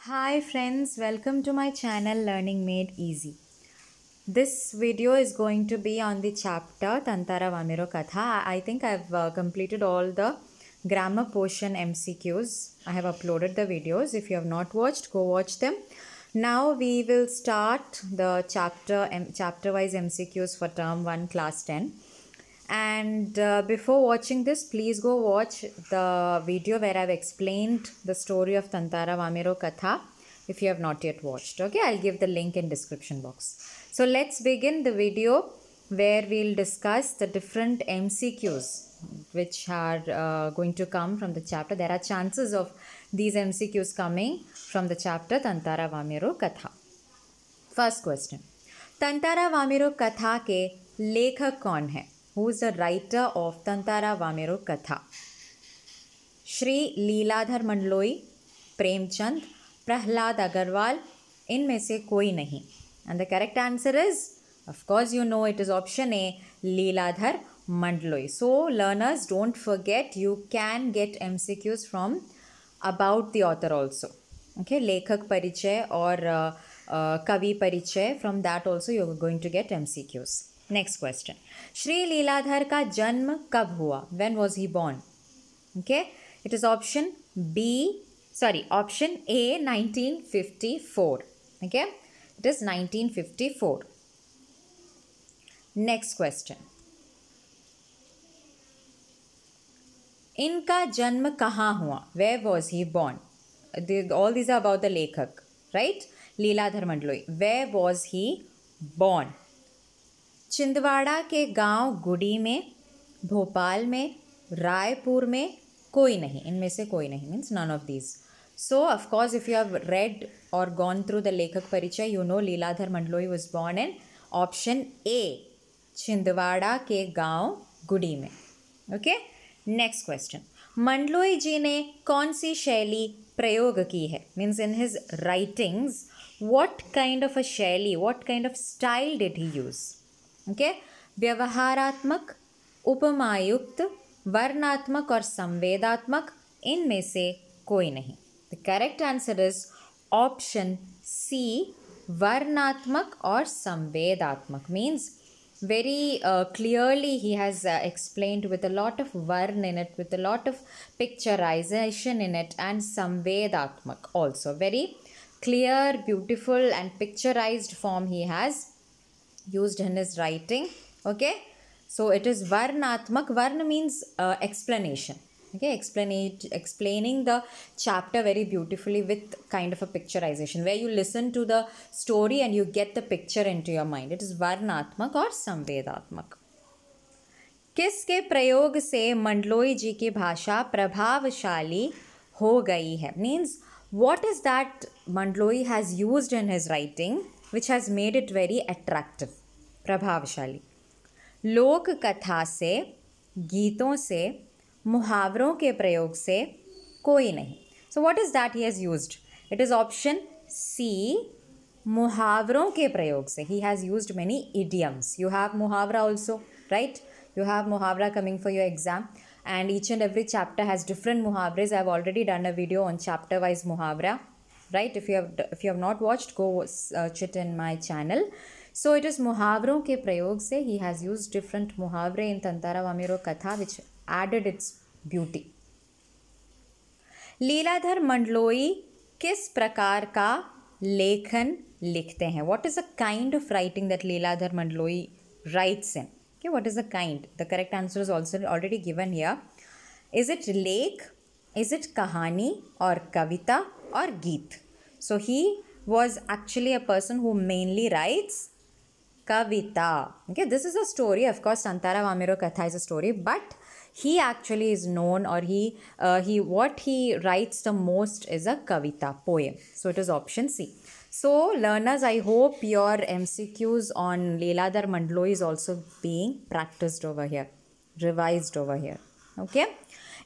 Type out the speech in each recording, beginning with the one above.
Hi friends, welcome to my channel Learning Made Easy. This video is going to be on the chapter Tantara Vamiro Katha. I think I've completed all the grammar portion MCQs. I have uploaded the videos. If you have not watched, go watch them. Now we will start the chapter-wise MCQs for term 1 class 10. And before watching this, please go watch the video where I've explained the story of Tantara Vamiro Katha if you have not yet watched. Okay, I'll give the link in description box. So let's begin the video where we'll discuss the different MCQs which are going to come from the chapter. There are chances of these MCQs coming from the chapter Tantara Vamiro Katha. First question. Tantara Vamiro Katha के लेखक कौन है? Who is the writer of Tantara Vamiro Katha? Shri Leeladhar Mandloi, Premchand, Prahlad Agarwal, इनमें से कोई नहीं. And the correct answer is, of course you know it is option A, Leeladhar Mandloi. So learners, don't forget you can get MCQs from about the author also. Okay, लेखक परिचय और कवि परिचय, from that also you are going to get MCQs. Next question. Shri Leeladhar का जन्म कब हुआ? When was he born? Okay, it is option A, 1954. Okay, it is 1954. Next question. इनका जन्म कहाँ हुआ? Where was he born? All these are about the लेखक, right? Leeladhar Mandloi. Where was he born? Chhindwara के गांव गुड़ी में, भोपाल में, रायपुर में, कोई नहीं. इनमें से कोई नहीं means none of these. So of course if you have read or gone through the लेखक परिचय, you know Leeladhar Mandloi was born in option A, Chhindwara के गांव गुड़ी में. Okay, next question. मंडलोई जी ने कौन सी शैली प्रयोग की है? Means in his writings, what kind of a शैली, what kind of style did he use? Okay, व्यवहारात्मक, उपमायुक्त, वर्णात्मक और संवेदात्मक, इनमें से कोई नहीं. The correct answer is option C, वर्णात्मक और संवेदात्मक. Means very clearly he has explained with a lot of varn in it, with a lot of picturization in it, and samvedatmak also. Very clear, beautiful and picturized form he has used in his writing. Okay, so it is varnatmak. Varna means explanation. Okay, explaining the chapter very beautifully with kind of a picturization where you listen to the story and you get the picture into your mind. It is varnatmak or samvedatmak. किसके प्रयोग से मंडलोई जी की भाषा प्रभावशाली हो गई है? Means what is that Mandloi has used in his writing which has made it very attractive? प्रभावशाली. लोक कथा से, गीतों से, मुहावरों के प्रयोग से कोई नहीं. So what is that he has used? It is option C, मुहावरों के प्रयोग से. He has used many idioms. You have muhavra also, right? You have muhavra coming for your exam, and each and every chapter has different muhavras. I have already done a video on chapter wise muhavra, right? If you have not watched, go search it in my channel. So it is मुहावरों के प्रयोग से. He has used different मुहावरे in Tantara Vamiro Katha which added its beauty. Leeladhar Mandloi किस प्रकार का लेखन लिखते हैं? What is the kind of writing that Leeladhar Mandloi writes in? Okay, what is the kind? The correct answer is also already given here. Is it लेख? Is it कहानी or Kavita or गीत? So he was actually a person who mainly writes Kavita. Okay, this is a story. Of course, Tantara Vamiro Katha is a story, but he actually is known, or what he writes the most is a Kavita, poem. So it is option C. So learners, I hope your MCQs on Leeladhar Mandloi is also being practiced over here, revised over here. Okay.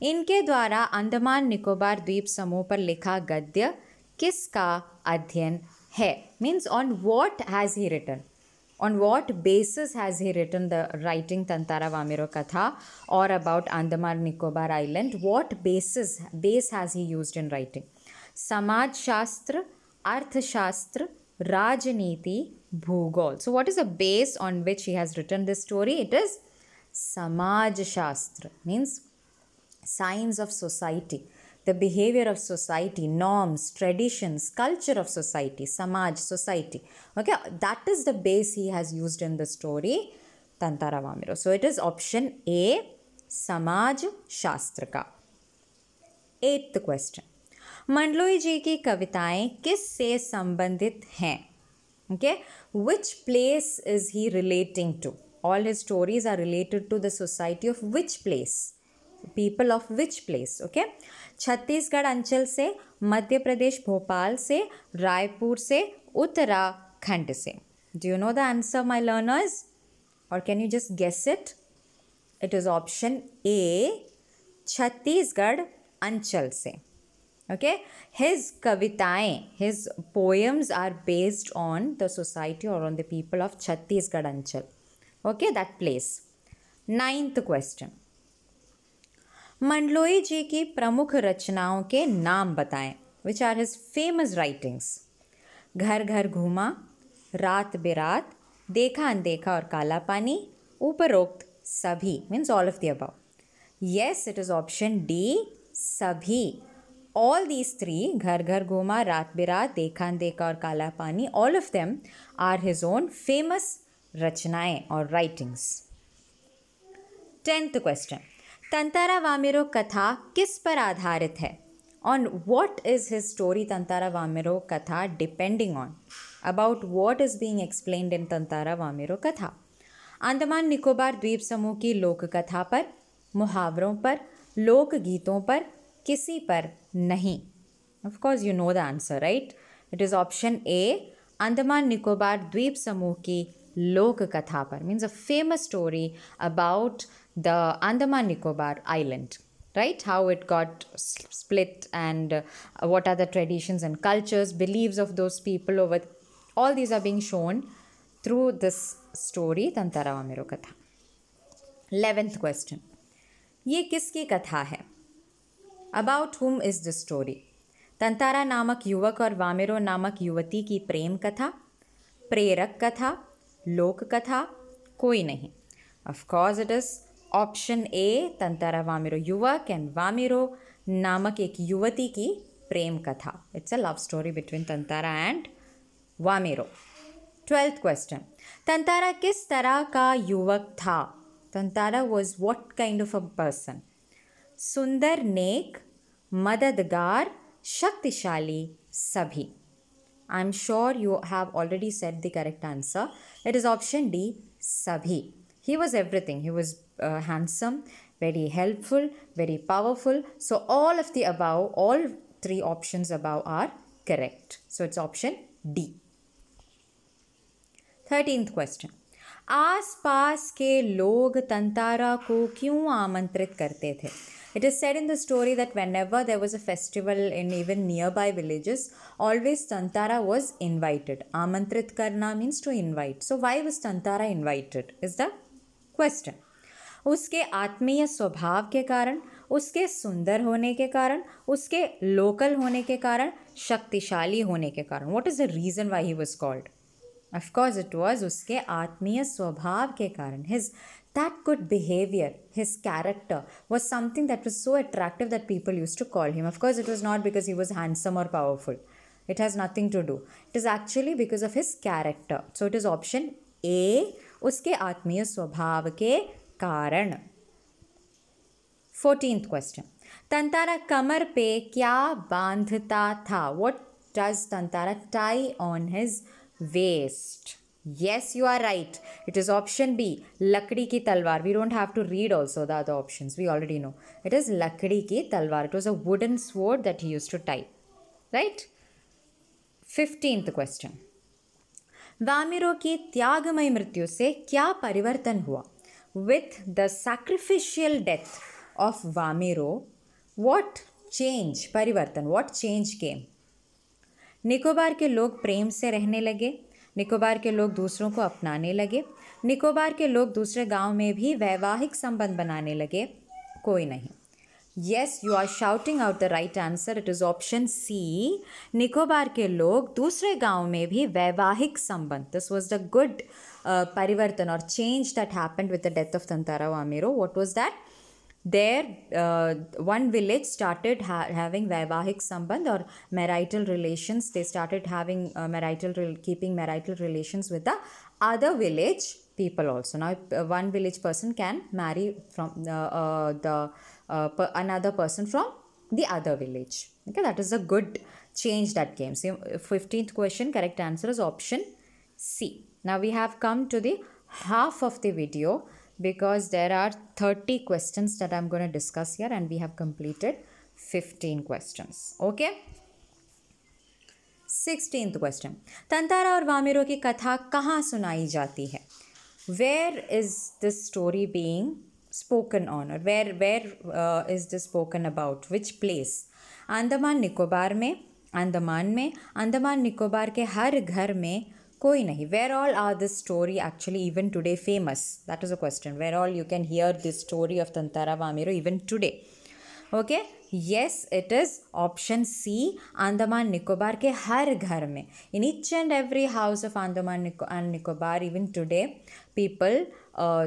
इनके द्वारा अंडमान निकोबार द्वीप समूह पर लिखा गद्य किसका अध्ययन है? Means on what has he written? On what basis has he written the writing Tantara Vamiro Katha or about Andaman Nicobar Island? What base has he used in writing? समाज शास्त्र, अर्थशास्त्र, राजनीति, भूगोल. So what is the base on which he has written this story? It is Samaj Shastra, means science of society, the behavior of society, norms, traditions, culture of society, Samaj, society. Okay, that is the base he has used in the story Tantara Vamiro. So it is option A, Samaj Shastra का. 8th question. Mandloi जी की कविताएं किस से संबंधित हैं? Okay, which place is he relating to? All his stories are related to the society of which place? People of which place? Okay, Chhattisgarh अंचल से, मध्य प्रदेश भोपाल से, रायपुर से, उत्तराखंड से. Do you know the answer, my learners? Or can you just guess it? It is option A, Chhattisgarh अंचल से. Okay, his kavitaएं, his poems are based on the society or on the people of Chhattisgarh Anchal. Okay, that place. 9th question. Mandloi जी की प्रमुख रचनाओं के नाम बताएं. Which are his famous writings? घर घर घूमा, रात बेरात, देखा अनदेखा और काला पानी, उपरोक्त सभी, means all of the above. Yes, it is option D, सभी. All these three, घर घर घूमा, रात बिरात, देखा अनदेखा और काला पानी, all of them are his own famous रचनाएं और writings. 10th question. Tantara Vamiro कथा किस पर आधारित है? On what is his story Tantara Vamiro कथा depending on? About what is being explained in Tantara Vamiro कथा? अंडमान निकोबार द्वीप समूह की लोक कथा पर, मुहावरों पर, लोक गीतों पर, किसी पर नहीं. Of course you know the answer, right? It is option A, Andaman Nicobar द्वीप समूह की लोक कथा पर, means a famous story about the Andaman Nicobar island, right? How it got split and what are the traditions and cultures, beliefs of those people over. All these are being shown through this story Tantara Vamiro Katha. 11th question. ये किसकी कथा है? About whom is this story? Tantara नामक युवक और वामिरो नामक युवती की प्रेम कथा, प्रेरक कथा, लोक कथा, कोई नहीं. Of course it is option A, Tantara Vamiro युवक and वामिरो नामक एक युवती की प्रेम कथा. It's a love story between Tantara and Vamiro. 12th question. Tantara किस तरह का युवक था? Tantara was what kind of a person? सुंदर, नेक, मददगार, शक्तिशाली, सभी. I'm sure you have already said the correct answer. It is option D, sabhi. He was everything. He was handsome, very helpful, very powerful. So all of the above, all three options above are correct. So it's option D. 13th question. आस पास के लोग तंतारा को क्यों आमंत्रित करते थे? It is said in the story that whenever there was a festival in even nearby villages, always Tantara was invited. Amantrit karna means to invite. So why was Tantara invited is the question. उसके आत्मीय स्वभाव के कारण, उसके सुंदर होने के कारण, उसके लोकल होने के कारण, शक्तिशाली होने के कारण. What is the reason why he was called? Of course it was उसके आत्मीय स्वभाव के कारण. His that good behavior, his character was something that was so attractive that people used to call him. Of course it was not because he was handsome or powerful. It has nothing to do. It is actually because of his character. So it is option A, उसके आत्मीय स्वभाव के कारण. 14th question. Tantara कमर पे क्या बांधता था? What does Tantara tie on his waist? Yes, you are right. It is option B, लकड़ी की तलवार. We don't have to read also the other options. We already know. It is लकड़ी की तलवार. It was a wooden sword that he used to tie. Right? 15th question. Vamiro की त्यागमय मृत्यु से क्या परिवर्तन हुआ? With the sacrificial death of Vamiro, what change, परिवर्तन, what change came? निकोबार के लोग प्रेम से रहने लगे. निकोबार के लोग दूसरों को अपनाने लगे. निकोबार के लोग दूसरे गांव में भी वैवाहिक संबंध बनाने लगे. कोई नहीं. Yes, you are shouting out the right answer. It is option C. Nicobar के लोग दूसरे गांव में भी वैवाहिक संबंध. This was the good परिवर्तन or change that happened with the death of Tantara Vamiro. What was that? There, one village started having vaivahik sambandh or marital relations. They started having keeping marital relations with the other village people also. Now, one village person can marry from another person from the other village. Okay, that is a good change that came. So, 15th question, correct answer is option C. Now, we have come to the half of the video, because there are 30 questions that I'm going to discuss here and we have completed 15 questions. Okay. 16th question. Tantara और वामिरो की कथा कहाँ सुनाई जाती है? Where is this story being spoken on, or where is this spoken about? Which place? Andaman Nicobar में, अंडमान निकोबार के हर घर में कोई नहीं. Where all are this story actually even today famous? That is a question. Where all you can hear this story of Tantara Vamiro even today? Okay. Yes, it is option C. Andaman Nicobar के हर घर में. In each and every house of Andaman and Nicobar, even today, people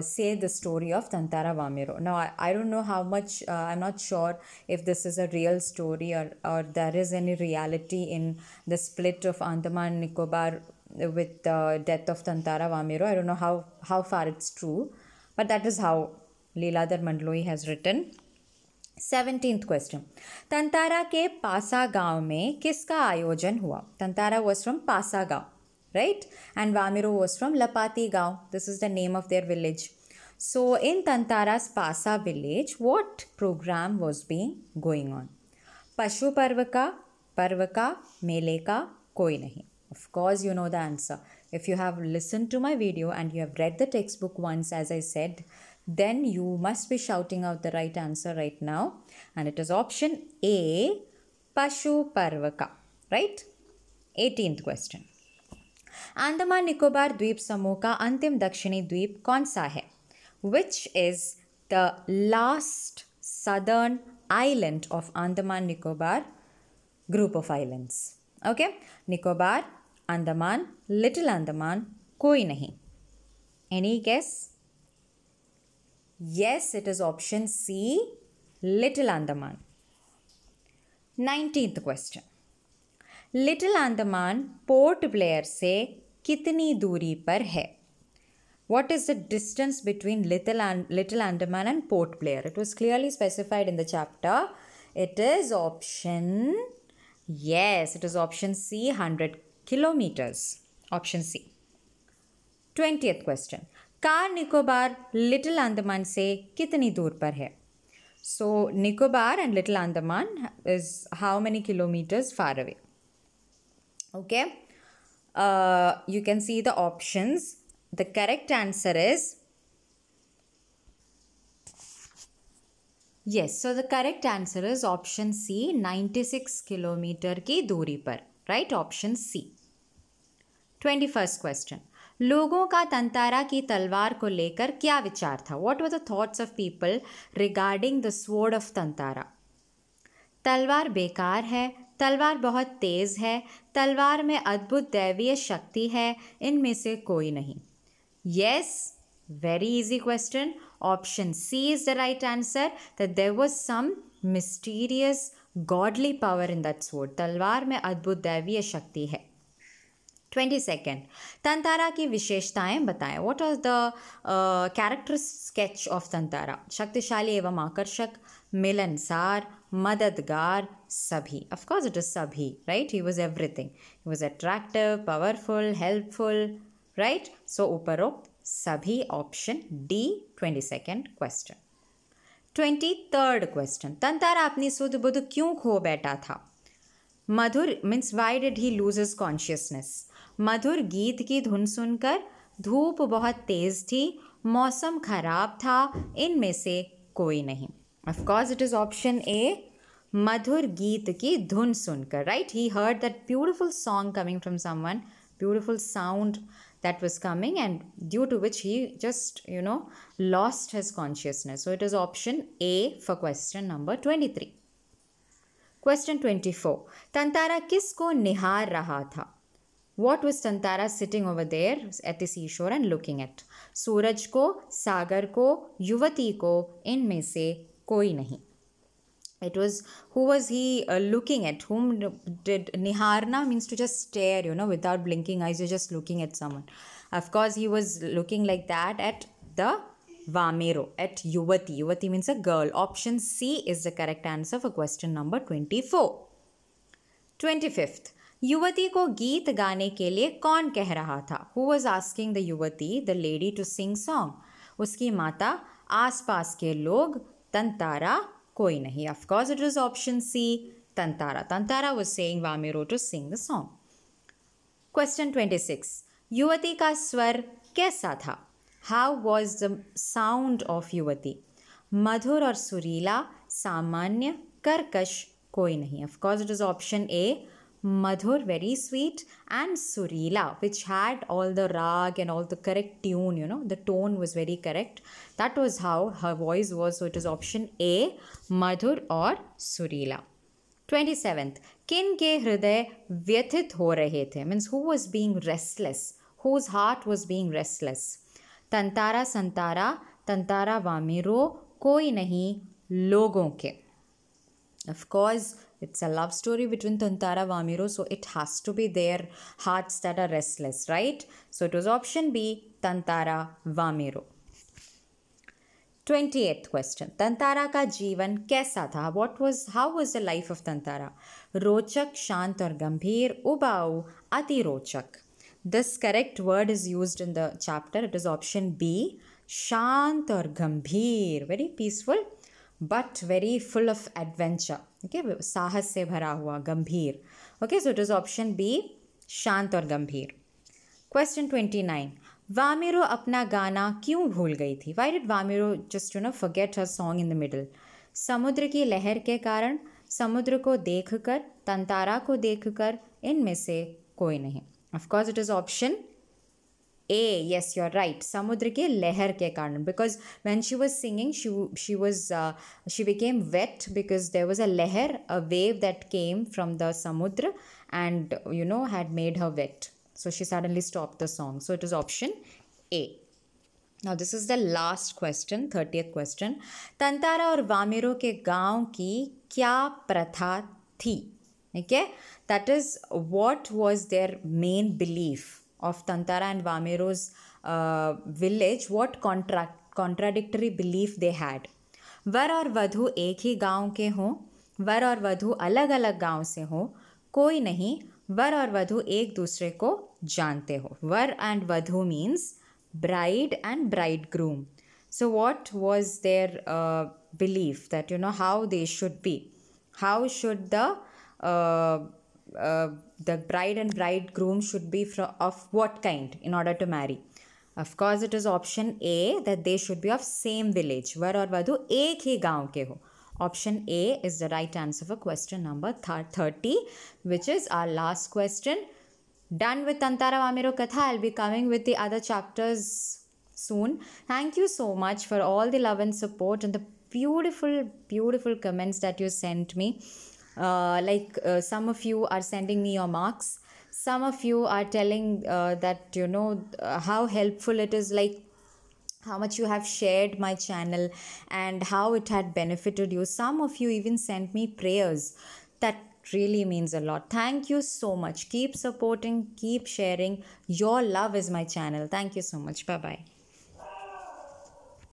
say the story of Tantara Vamiro. Now, I don't know how much, I'm not sure if this is a real story or there is any reality in the split of Andaman and Nicobar with the death of Tantara Vamiro. I don't know how far it's true, but that is how Leeladhar Mandloi has written. 17th question. Tantara के पासा गांव में किसका आयोजन हुआ? Tantara was from Pasa गांव, right? And Vamiro was from Lapati गांव. This is the name of their village. So in Tantara's Pasa village, what program was being going on? Pashu पर्व का मेले का कोई नहीं. Of course, you know the answer. If you have listened to my video and you have read the textbook once, as I said, then you must be shouting out the right answer right now. And it is option A, Pashu Parvaka, right? 18th question. Andaman Nicobar द्वीप समूह का अंतिम दक्षिणी द्वीप कौन सा है? Which is the last southern island of Andaman Nicobar group of islands? Okay, Nicobar, Andaman, Little Andaman, कोई नहीं. Any guess? Yes, it is option C, Little Andaman. 19th question. Little Andaman Port Blair से कितनी दूरी पर है? What is the distance between Little Andaman and Port Blair? It was clearly specified in the chapter. It is option, yes, it is option C, 100 kilometers. Option C. 20th question. Car Nicobar little Andaman से कितनी दूर पर है? So Nicobar and Little Andaman is how many kilometers far away? Okay. You can see the options. The correct answer is yes. So the correct answer is option C, 96 kilometer की दूरी पर. Right? Option C. 21st question. लोगों का तंतारा की तलवार को लेकर क्या विचार था? What were the thoughts of people regarding the sword of Tantara? तलवार बेकार है, तलवार बहुत तेज है, तलवार में अद्भुत दैवीय शक्ति है, इनमें से कोई नहीं. Yes, very easy question. Option C is the right answer, that there was some mysterious godly power in that sword. तलवार में अद्भुत दैवीय शक्ति है. 22nd. तंतारा की विशेषताएं बताएं. What was the character sketch of Tantara? शक्तिशाली एवं आकर्षक, मिलनसार, मददगार, सभी. Of course it is सभी, right? He was everything. He was attractive, powerful, helpful, right? So उपरोक्त सभी. Option D, 22nd question. 23rd question. Tantara अपनी सुध बुध क्यों खो बैठा था? मधुर means why did he lose his consciousness? मधुर गीत की धुन सुनकर, धूप बहुत तेज थी, मौसम खराब था, इनमें से कोई नहीं. Of course it is option A, मधुर गीत की धुन सुनकर, right? He heard that beautiful song coming from someone, beautiful sound that was coming, and due to which he just, lost his consciousness. So it is option A for question number 23. Question 24. Tantara किसको निहार रहा था? What was Tantara sitting over there at the seashore and looking at? सूरज को, सागर को, युवती को, इनमें से कोई नहीं. It was, who was he looking at? Whom did Niharna means to just stare, without blinking eyes, you're just looking at someone. Of course, he was looking like that at the Vamero, at Yuvati. Yuvati means a girl. Option C is the correct answer for question number 24. 25th. युवती को गीत गाने के लिए कौन कह रहा था? Who was asking the युवती, the lady, to sing song? उसकी माता, आसपास के लोग, तंतारा, कोई नहीं. Of course, it was option C, Tantara. Tantara was saying Vamero to sing the song. Question 26. युवती का स्वर कैसा था? How was the sound of युवती? मधुर और सुरीला, सामान्य, कर्कश, कोई नहीं. Of course, it is option A, Madhur, very sweet, and Surila, which had all the rag and all the correct tune, the tone was very correct. That was how her voice was. So it is option A, Madhur or Surila. 27th. किन के हृदय व्यथित हो रहे थे? Means who was being restless? Whose heart was being restless? Tantara Santara, Tantara Vamero, कोई नहीं, लोगों के. Of course, it's a love story between Tantara Vamero, so it has to be their hearts that are restless, right? So it was option B, Tantara Vamero. 28th question. Tantara का जीवन कैसा था? How was the life of Tantara? रोचक, शांत और गंभीर, उबाऊ, अति रोचक. This correct word is used in the chapter. It is option B, शांत और गंभीर. Very peaceful, but very full of adventure. Okay, साहस से भरा हुआ, गंभीर. Okay, so it is option B, शांत और गंभीर. Question 29. वामेरो अपना गाना क्यों भूल गई थी? Why did Vamero just forget her song in the middle? समुद्र की लहर के कारण, समुद्र को देखकर, तंतारा को देखकर, इनमें से कोई नहीं. Of course, it is option A. Yes, you're right. समुद्र के लहर के कारण, because when she was singing, she became wet because there was a लहर, a wave that came from the samudra and had made her wet. So she suddenly stopped the song. So it is option A. Now this is the last question, 30th question. Tantara और वामेरो के गांव की क्या प्रथा थी? Okay, that is, what was their main belief of Tantara and Vamero's village? What contradictory belief they had? वर और वधू एक ही गांव के हों, वर और वधू अलग अलग गांव से हों, कोई नहीं, वर और वधू एक दूसरे को जानते हो. वर and वधू means bride and bridegroom. So what was their belief that how they should be? How should the bride and bridegroom should be of what kind in order to marry? Of course, it is option A, that they should be of same village. वर और वधू एक ही गांव के हो. Option A is the right answer for question number 30, which is our last question. Done with Tantara Vamero Katha. I'll be coming with the other chapters soon. Thank you so much for all the love and support and the beautiful comments that you sent me. Some of you are sending me your marks. Some of you are telling that how helpful it is, like how much you have shared my channel and how it had benefited you. Some of you even sent me prayers. That really means a lot. Thank you so much. Keep supporting, keep sharing. Your love is my channel. Thank you so much. Bye bye.